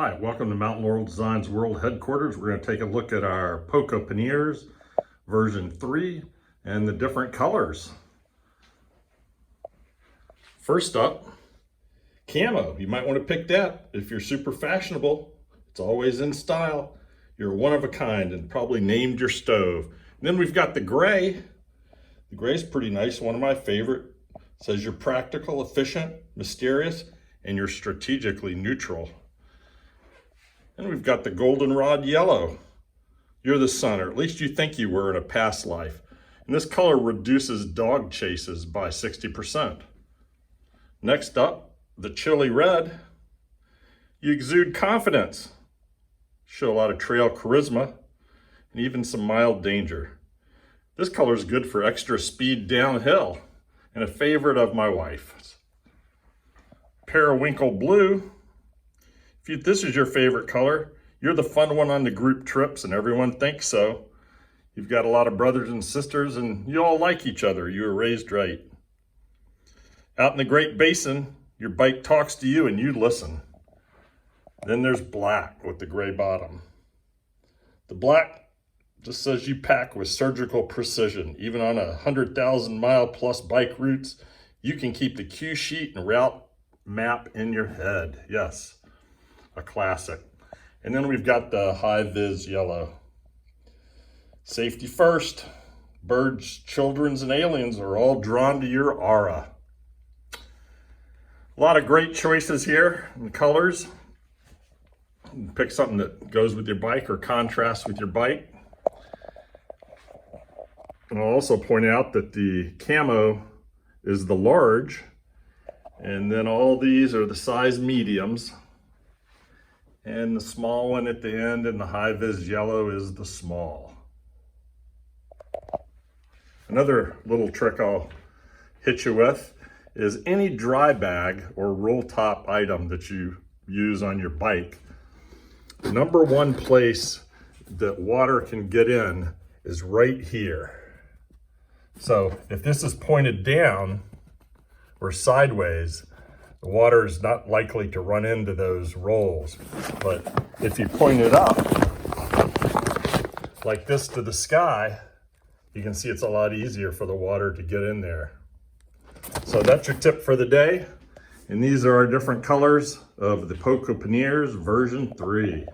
Hi, welcome to Mountain Laurel Designs World Headquarters. We're going to take a look at our Poco Panniers version 3 and the different colors. First up, camo. You might want to pick that if you're super fashionable. It's always in style. You're one of a kind and probably named your stove. And then we've got the gray. The gray is pretty nice, one of my favorite. It says you're practical, efficient, mysterious, and you're strategically neutral. And we've got the goldenrod yellow. You're the sun, or at least you think you were in a past life. And this color reduces dog chases by 60%. Next up, the chili red. You exude confidence. Show a lot of trail charisma and even some mild danger. This color is good for extra speed downhill and a favorite of my wife's. Periwinkle blue. If this is your favorite color, you're the fun one on the group trips and everyone thinks so. You've got a lot of brothers and sisters and you all like each other. You were raised right. Out in the Great Basin, your bike talks to you and you listen. Then there's black with the gray bottom. The black just says you pack with surgical precision. Even on 100,000-mile plus bike routes, you can keep the cue sheet and route map in your head. Yes. A classic. And then we've got the high-vis yellow. Safety first. Birds, children's, and aliens are all drawn to your aura. A lot of great choices here in colors. You can pick something that goes with your bike or contrasts with your bike. And I'll also point out that the camo is the large, and then all these are the size mediums. And the small one at the end and the high-vis yellow is the small. Another little trick I'll hit you with is any dry bag or roll top item that you use on your bike. The number one place that water can get in is right here. So if this is pointed down or sideways, the water is not likely to run into those rolls. But if you point it up like this to the sky, you can see it's a lot easier for the water to get in there. So that's your tip for the day. And these are our different colors of the Poco Panniers version 3.